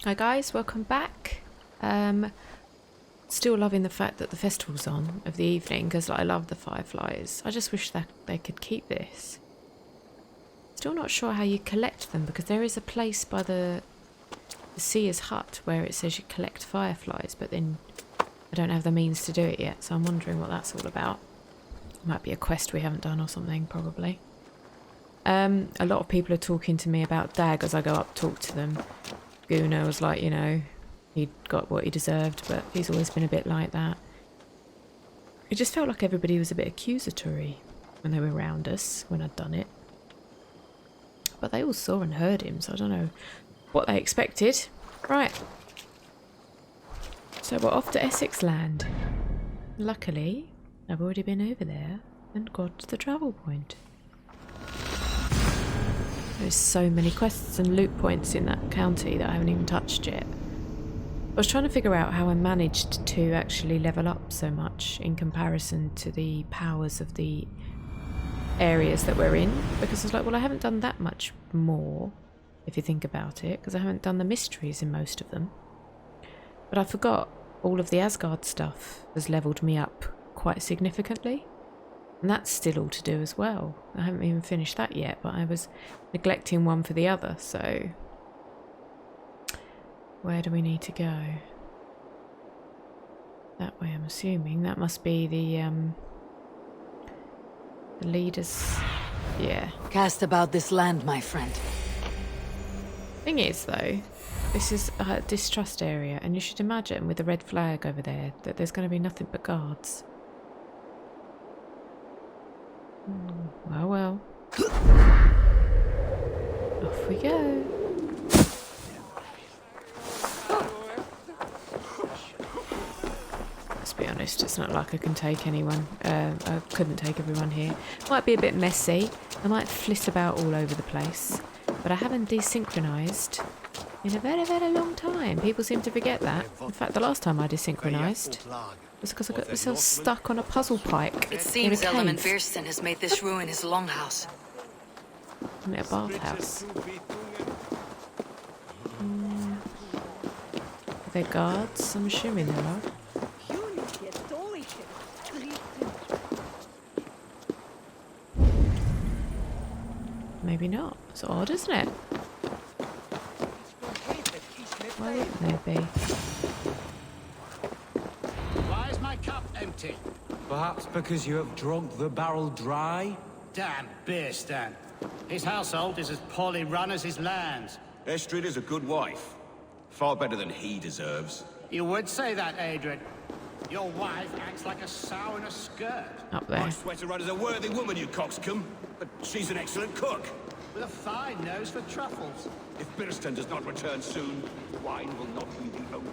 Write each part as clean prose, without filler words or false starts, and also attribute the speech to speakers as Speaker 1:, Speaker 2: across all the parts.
Speaker 1: Hi guys, welcome back. Still loving the fact that the festival's on of the evening because I love the fireflies. I just wish that they could keep this. Still not sure how you collect them because there is a place by the seer's hut where it says you collect fireflies, but then I don't have the means to do it yet, so I'm wondering what that's all about. Might be a quest we haven't done or something, probably. A lot of people are talking to me about Dag as I go up talk to them. Guna was like, you know, he'd got what he deserved, but he's always been a bit like that. It just felt like everybody was a bit accusatory when they were around us, when I'd done it. But they all saw and heard him, so I don't know what they expected. Right. So we're off to Essexe land. Luckily, I've already been over there and got to the travel point. There's so many quests and loot points in that county that I haven't even touched yet. I was trying to figure out how I managed to actually level up so much in comparison to the powers of the areas that we're in, because I was like, well, I haven't done that much more, if you think about it, because I haven't done the mysteries in most of them. But I forgot all of the Asgard stuff has leveled me up quite significantly. And that's still all to do as well. I haven't even finished that yet, but I was neglecting one for the other, so... Where do we need to go? That way, I'm assuming. That must be the leaders... Yeah.
Speaker 2: Cast about this land, my friend.
Speaker 1: Thing is, though, this is a distrust area, and you should imagine, with the red flag over there, that there's going to be nothing but guards. Well, well. Off we go. Let's be honest, it's not like I can take anyone. I couldn't take everyone here. Might be a bit messy. I might flit about all over the place. But I haven't desynchronised in a very, very long time. People seem to forget that. In fact, the last time I desynchronised was because I got myself stuck on a puzzle pike.
Speaker 2: It seems Elderman Beerston has made this ruin his longhouse.
Speaker 1: Isn't it a bathhouse? Are there guards? I'm assuming there are. Maybe not. It's odd, isn't it? Why wouldn't there be?
Speaker 3: Why is my cup empty?
Speaker 4: Perhaps because you have drunk the barrel dry?
Speaker 3: Damn Beerston. His household is as poorly run as his lands.
Speaker 5: Estrid is a good wife. Far better than he deserves.
Speaker 3: You would say that, Adrian. Your wife acts like a sow in a skirt.
Speaker 1: Up there.
Speaker 5: My sweater run is a worthy woman, you coxcomb. But she's an excellent cook.
Speaker 3: With a fine nose for truffles.
Speaker 5: If Beerston does not return soon, wine will not be the only.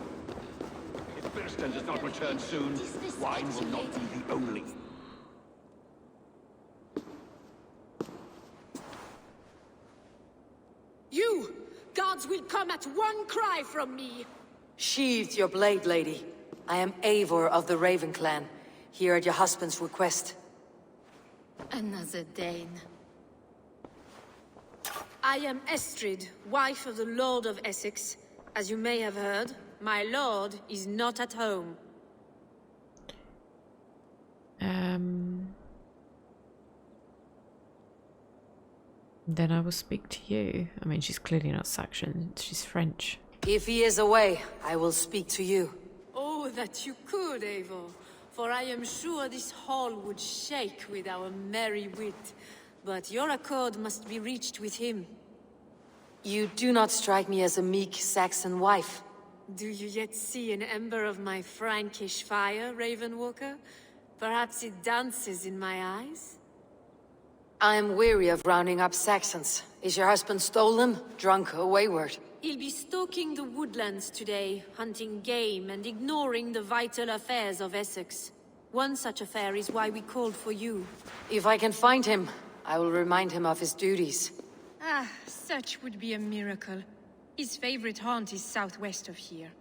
Speaker 5: If Beerston does not return soon, wine will not be the only.
Speaker 6: You! Gods will come at one cry from me!
Speaker 2: Sheathe your blade, lady. I am Eivor of the Raven clan, here at your husband's request.
Speaker 6: Another Dane. I am Estrid, wife of the Lord of Essexe. As you may have heard, my lord is not at home.
Speaker 1: Then I will speak to you. I mean, she's clearly not Saxon. She's French.
Speaker 2: If he is away, I will speak to you.
Speaker 6: Oh, that you could, Eivor. For I am sure this hall would shake with our merry wit. But your accord must be reached with him.
Speaker 2: You do not strike me as a meek Saxon wife.
Speaker 6: Do you yet see an ember of my Frankish fire, Ravenwalker? Perhaps it dances in my eyes?
Speaker 2: I am weary of rounding up Saxons. Is your husband stolen, drunk, or wayward?
Speaker 6: He'll be stalking the woodlands today, hunting game and ignoring the vital affairs of Essex. One such affair is why we called for you.
Speaker 2: If I can find him, I will remind him of his duties.
Speaker 6: Ah, such would be a miracle. His favorite haunt is southwest of here.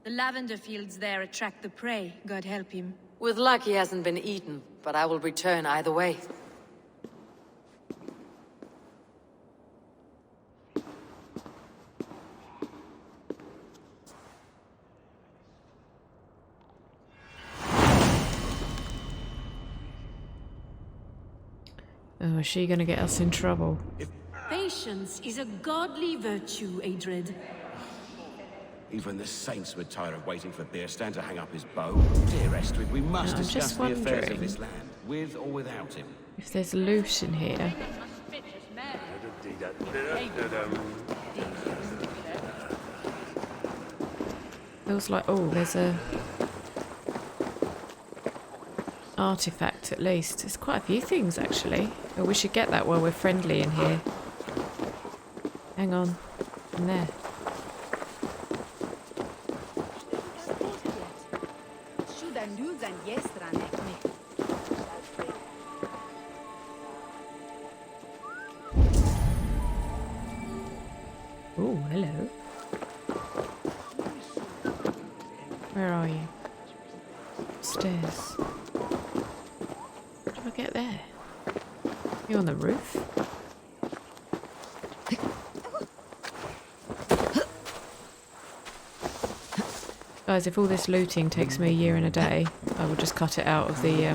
Speaker 6: The lavender fields there attract the prey, God help him.
Speaker 2: With luck he hasn't been eaten, but I will return either way.
Speaker 1: Oh, is she gonna get us in trouble?
Speaker 6: Patience is a godly virtue, Adred.
Speaker 5: Even the saints would tire of waiting for Beerstan to hang up his bow. Dear Estrid, we must
Speaker 1: I'm
Speaker 5: discuss
Speaker 1: just
Speaker 5: the affairs
Speaker 1: wondering
Speaker 5: of this land, with or without him.
Speaker 1: if there's loot in here. Feels like, oh, there's a artifact at least. There's quite a few things actually. Oh, we should get that while we're friendly in here. Hang on. In there. Oh, hello. Where are you? Stairs. How do I get there? You on the roof? Guys, if all this looting takes me a year and a day, I will just cut it out of the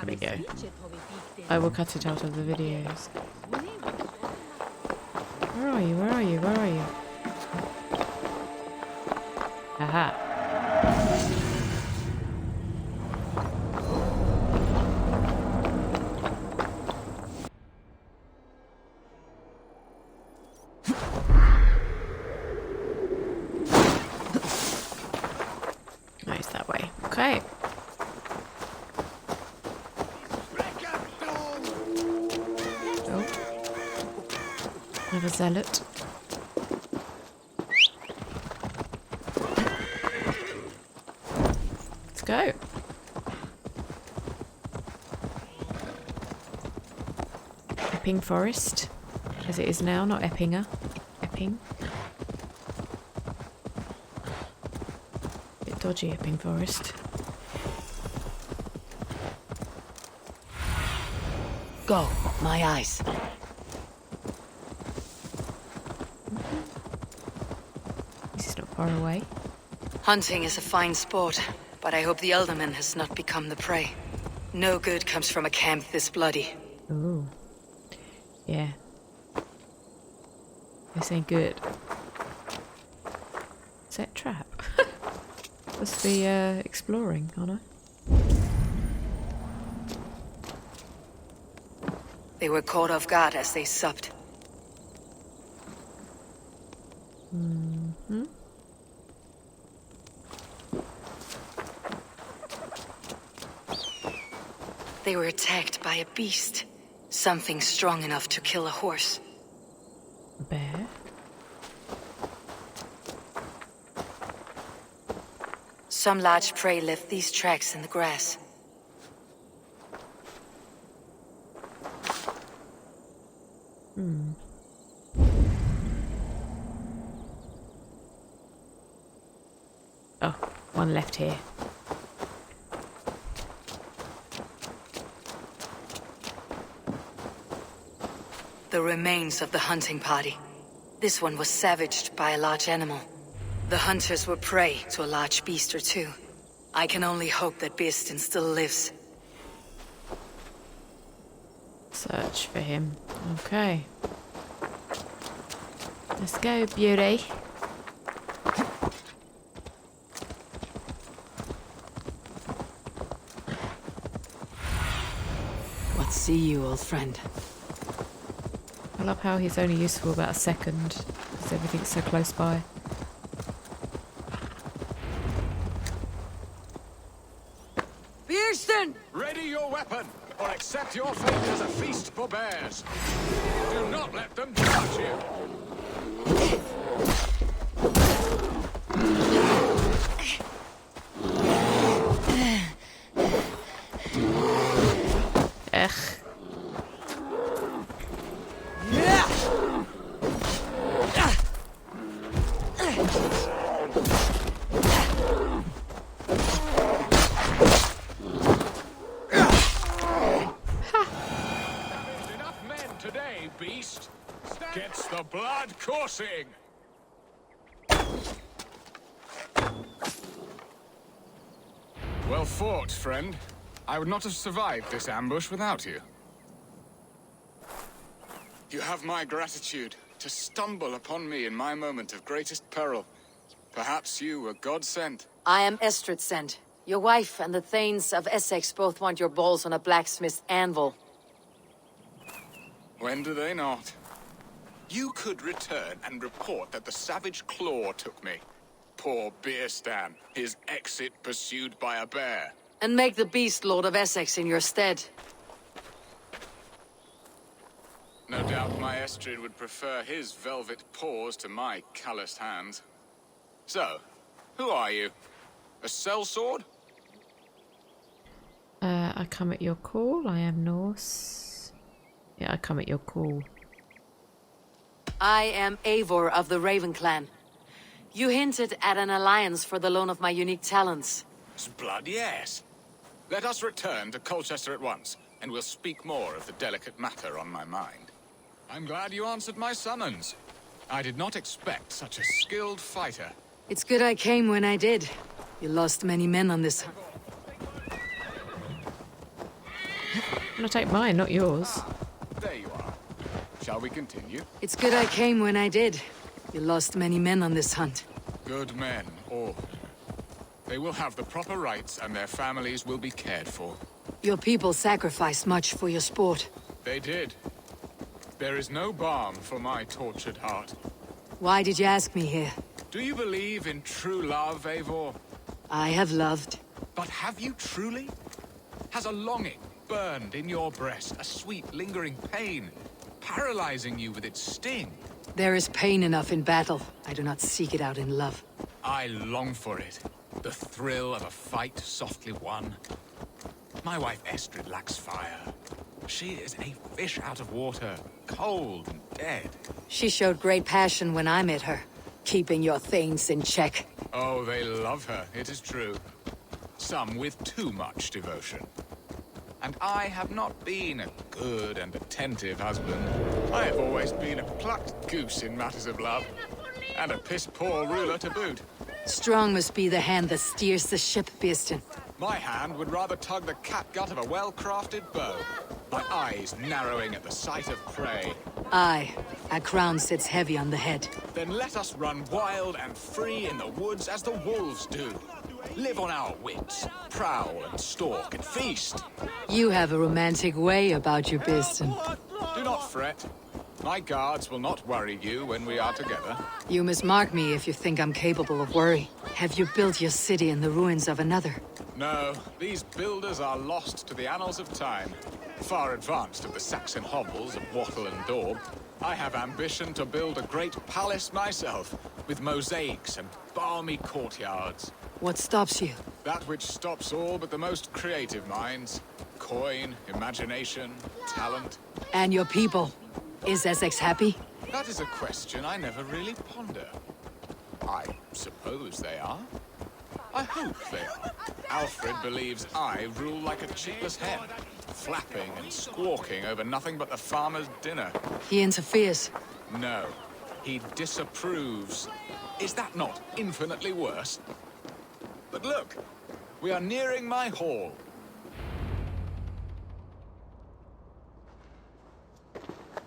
Speaker 1: There we go. I will cut it out of the videos. Where are you? Where are you? Where are you? Aha. Nice that way. Okay. Oh. Another zealot. Let's go. Epping Forest, as it is now, not Eppinger. Epping. Bit dodgy, Epping Forest.
Speaker 2: Go, my eyes.
Speaker 1: This is not far away.
Speaker 2: Hunting is a fine sport, but I hope the Elderman has not become the prey. No good comes from a camp this bloody.
Speaker 1: Ooh. Yeah. This ain't good. Set trap. Must be exploring, aren't I?
Speaker 2: They were caught off guard as they supped.
Speaker 1: Mm-hmm.
Speaker 2: They were attacked by a beast. Something strong enough to kill a horse.
Speaker 1: Bear.
Speaker 2: Some large prey left these tracks in the grass.
Speaker 1: Oh, one left here.
Speaker 2: The remains of the hunting party. This one was savaged by a large animal. The hunters were prey to a large beast or two. I can only hope that Beerstan still lives.
Speaker 1: Search for him. Okay. Let's go, beauty.
Speaker 2: What see you, old friend?
Speaker 1: I love how he's only useful about a second, because everything's so close by.
Speaker 2: Beerstan!
Speaker 7: Ready your weapon, or accept your fate as a feast for bears. Do not let them touch you.
Speaker 1: Ugh.
Speaker 7: Enough men today, beast. Gets the blood coursing. Well fought, friend. I would not have survived this ambush without you. You have my gratitude to stumble upon me in my moment of greatest peril. Perhaps you were God sent.
Speaker 2: I am Estrid sent. Your wife and the Thanes of Essex both want your balls on a blacksmith's anvil.
Speaker 7: When do they not? You could return and report that the savage Claw took me. Poor Beerstan, his exit pursued by a bear.
Speaker 2: And make the beast Lord of Essex in your stead.
Speaker 7: No doubt my Estrid would prefer his velvet paws to my calloused hands. So, who are you? A sellsword?
Speaker 1: I come at your call. I am Norse. Yeah, I come at your call.
Speaker 2: I am Eivor of the Raven Clan. You hinted at an alliance for the loan of my unique talents.
Speaker 7: Blood, yes. Let us return to Colcestre at once, and we'll speak more of the delicate matter on my mind. I'm glad you answered my summons. I did not expect such a skilled fighter.
Speaker 2: It's good I came when I did. You lost many men on this.
Speaker 1: I'm gonna take mine, not yours.
Speaker 7: There you are. Shall we continue?
Speaker 2: It's good I came when I did. You lost many men on this hunt.
Speaker 7: Good men, all. They will have the proper rights, and their families will be cared for.
Speaker 2: Your people sacrificed much for your sport.
Speaker 7: They did. There is no balm for my tortured heart.
Speaker 2: Why did you ask me here?
Speaker 7: Do you believe in true love, Eivor?
Speaker 2: I have loved.
Speaker 7: But have you truly? Has a longing burned in your breast, a sweet, lingering pain, paralyzing you with its sting?
Speaker 2: There is pain enough in battle. I do not seek it out in love.
Speaker 7: I long for it. The thrill of a fight softly won. My wife Estrid lacks fire. She is a fish out of water, cold and dead.
Speaker 2: She showed great passion when I met her, keeping your Thanes in check.
Speaker 7: Oh, they love her, it is true. Some with too much devotion. And I have not been a good and attentive husband. I have always been a plucked goose in matters of love. And a piss-poor ruler to boot.
Speaker 2: Strong must be the hand that steers the ship, Beerstan.
Speaker 7: My hand would rather tug the catgut of a well-crafted bow. My eyes narrowing at the sight of prey.
Speaker 2: Aye, a crown sits heavy on the head.
Speaker 7: Then let us run wild and free in the woods as the wolves do. Live on our wits, prowl and stalk and feast.
Speaker 2: You have a romantic way about you, Beerstan.
Speaker 7: Do not fret. My guards will not worry you when we are together.
Speaker 2: You must mark me if you think I'm capable of worry. Have you built your city in the ruins of another?
Speaker 7: No, these builders are lost to the annals of time. Far advanced of the Saxon hovels of Wattle and Daub. I have ambition to build a great palace myself, with mosaics and balmy courtyards.
Speaker 2: What stops you?
Speaker 7: That which stops all but the most creative minds. Coin, imagination, talent.
Speaker 2: And your people? Is Essex happy?
Speaker 7: That is a question I never really ponder. I suppose they are. I hope they are. Alfred believes I rule like a chickless hen, flapping and squawking over nothing but the farmer's dinner.
Speaker 2: He interferes.
Speaker 7: No, he disapproves. Is that not infinitely worse? But look, we are nearing my hall.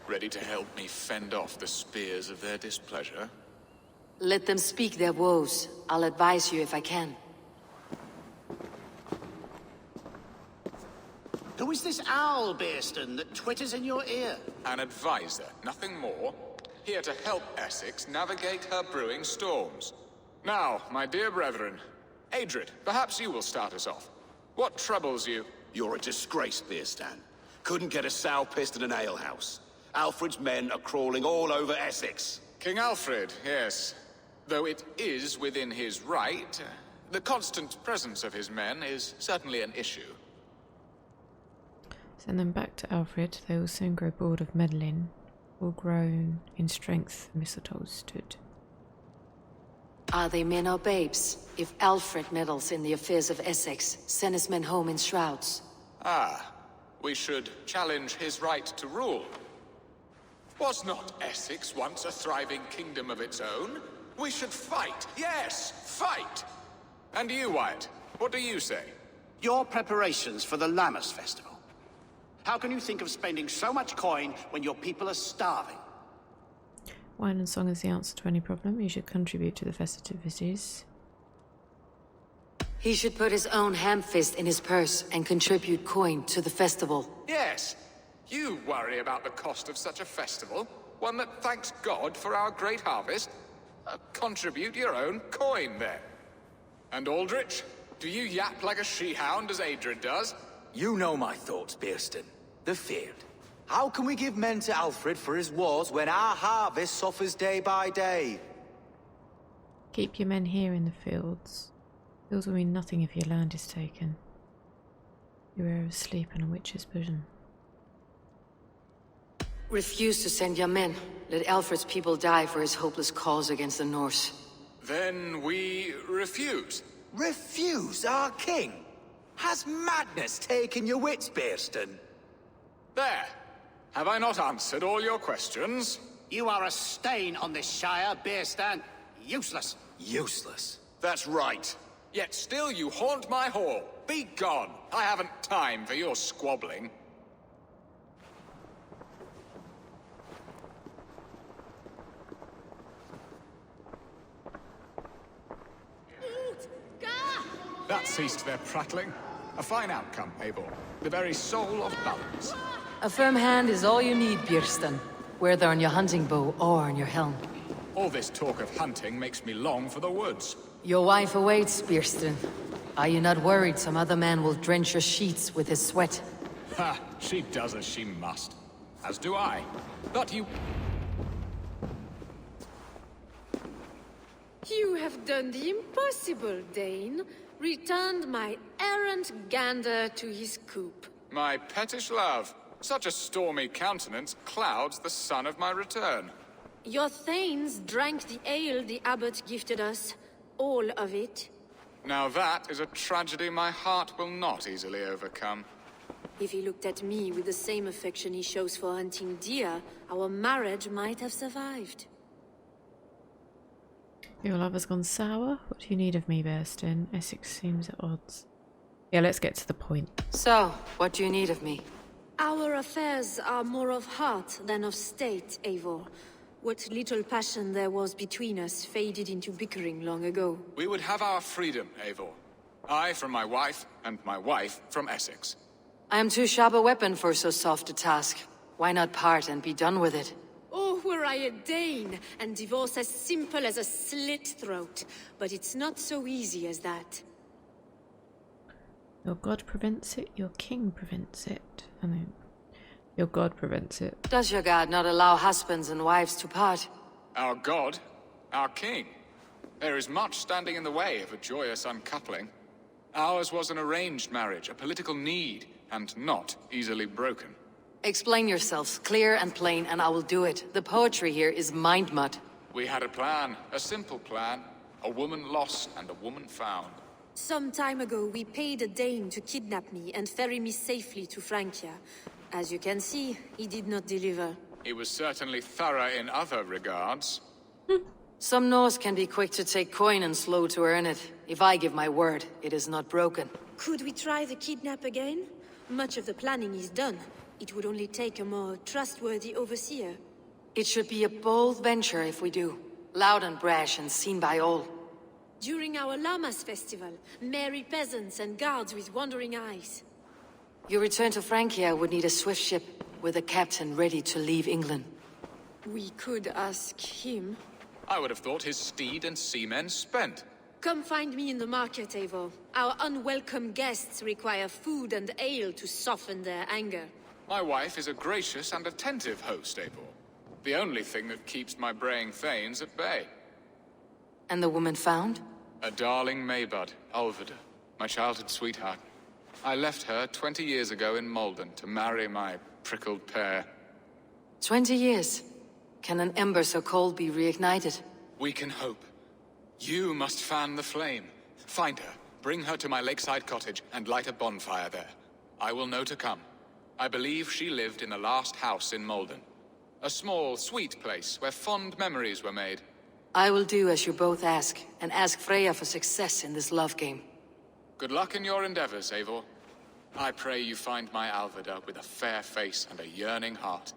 Speaker 7: Ready to help me fend off the spears of their displeasure?
Speaker 2: Let them speak their woes. I'll advise you if I can.
Speaker 3: Who is this owl, Beerstan, that twitters in your ear?
Speaker 7: An advisor, nothing more. Here to help Essex navigate her brewing storms. Now, my dear brethren, Adrid, perhaps you will start us off. What troubles you?
Speaker 8: You're a disgrace, Beerstan. Couldn't get a sow pissed in an alehouse. Alfred's men are crawling all over Essex.
Speaker 7: King Alfred, yes. Though it is within his right, the constant presence of his men is certainly an issue.
Speaker 1: Send them back to Alfred. They will soon grow bored of meddling. All grown in strength, mistletoe stood.
Speaker 2: Are they men or babes? If Alfred meddles in the affairs of Essex, send his men home in shrouds.
Speaker 7: Ah, we should challenge his right to rule. Was not Essex once a thriving kingdom of its own? We should fight, yes, fight! And you, Wyatt, what do you say?
Speaker 3: Your preparations for the Lammas festival. How can you think of spending so much coin when your people are starving?
Speaker 1: Wine and song is the answer to any problem. You should contribute to the festivities.
Speaker 2: He should put his own ham fist in his purse and contribute coin to the festival.
Speaker 7: Yes. You worry about the cost of such a festival? One that thanks God for our great harvest? Contribute your own coin, then. And Aldrich? Do you yap like a she-hound as Adrid does?
Speaker 9: You know my thoughts, Bearston. The field. How can we give men to Alfred for his wars when our harvest suffers day by day?
Speaker 1: Keep your men here in the fields. Fields will mean nothing if your land is taken. You are asleep in a witch's bosom.
Speaker 2: Refuse to send your men. Let Alfred's people die for his hopeless cause against the Norse.
Speaker 7: Then we refuse.
Speaker 9: Refuse our king? Has madness taken your wits, Bearston?
Speaker 7: There. Have I not answered all your questions?
Speaker 3: You are a stain on this Shire, Bearstan. Useless.
Speaker 9: Useless.
Speaker 7: That's right. Yet still you haunt my hall. Be gone. I haven't time for your squabbling. That ceased their prattling. A fine outcome, Eivor. The very soul of balance.
Speaker 2: A firm hand is all you need, Björsten. Whether on your hunting bow or on your helm.
Speaker 7: All this talk of hunting makes me long for the woods.
Speaker 2: Your wife awaits, Björsten. Are you not worried some other man will drench your sheets with his sweat?
Speaker 7: Ha! She does as she must. As do I. But you...
Speaker 6: You have done the impossible, Dane. Returned my errant gander to his coop.
Speaker 7: My pettish love. Such a stormy countenance clouds the sun of my return.
Speaker 6: Your thanes drank the ale the abbot gifted us. All of it.
Speaker 7: Now that is a tragedy my heart will not easily overcome.
Speaker 6: If he looked at me with the same affection he shows for hunting deer, our marriage might have survived.
Speaker 1: Your love has gone sour? What do you need of me, Bearston? Essex seems at odds. Yeah, let's get to the point.
Speaker 2: So, what do you need of me?
Speaker 6: Our affairs are more of heart than of state, Eivor. What little passion there was between us faded into bickering long ago.
Speaker 7: We would have our freedom, Eivor. I from my wife, and my wife from Essex.
Speaker 2: I am too sharp a weapon for so soft a task. Why not part and be done with it?
Speaker 6: Oh, were I a Dane, and divorce as simple as a slit throat. But it's not so easy as that.
Speaker 1: Your god prevents it, your king prevents it. I mean, your god prevents it.
Speaker 2: Does your god not allow husbands and wives to part?
Speaker 7: Our god? Our king? There is much standing in the way of a joyous uncoupling. Ours was an arranged marriage, a political need, and not easily broken.
Speaker 2: Explain yourselves, clear and plain, and I will do it. The poetry here is mind mud.
Speaker 7: We had a plan, a simple plan. A woman lost and a woman found.
Speaker 6: Some time ago, we paid a Dane to kidnap me and ferry me safely to Francia. As you can see, he did not deliver.
Speaker 7: He was certainly thorough in other regards.
Speaker 2: Some Norse can be quick to take coin and slow to earn it. If I give my word, it is not broken.
Speaker 6: Could we try the kidnap again? Much of the planning is done. It would only take a more trustworthy overseer.
Speaker 2: It should be a bold venture if we do. Loud and brash and seen by all.
Speaker 6: During our Lammas festival, merry peasants and guards with wandering eyes.
Speaker 2: Your return to Francia would need a swift ship with a captain ready to leave England.
Speaker 6: We could ask him.
Speaker 7: I would have thought his steed and seamen spent.
Speaker 6: Come find me in the market, Eivor. Our unwelcome guests require food and ale to soften their anger.
Speaker 7: My wife is a gracious and attentive host, Eivor. The only thing that keeps my braying thanes at bay.
Speaker 2: And the woman found?
Speaker 7: A darling Maybud, Ulvida, my childhood sweetheart. I left her 20 years ago in Malden to marry my prickled pear.
Speaker 2: 20 years? Can an ember so cold be reignited?
Speaker 7: We can hope. You must fan the flame. Find her, bring her to my lakeside cottage, and light a bonfire there. I will know to come. I believe she lived in the last house in Malden. A small, sweet place where fond memories were made.
Speaker 2: I will do as you both ask, and ask Freya for success in this love game.
Speaker 7: Good luck in your endeavors, Eivor. I pray you find my Alvida with a fair face and a yearning heart.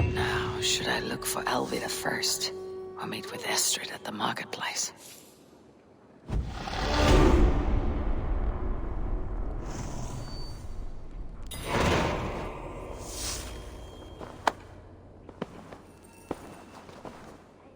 Speaker 2: Now, should I look for Alvida first, or meet with Estrid at the marketplace?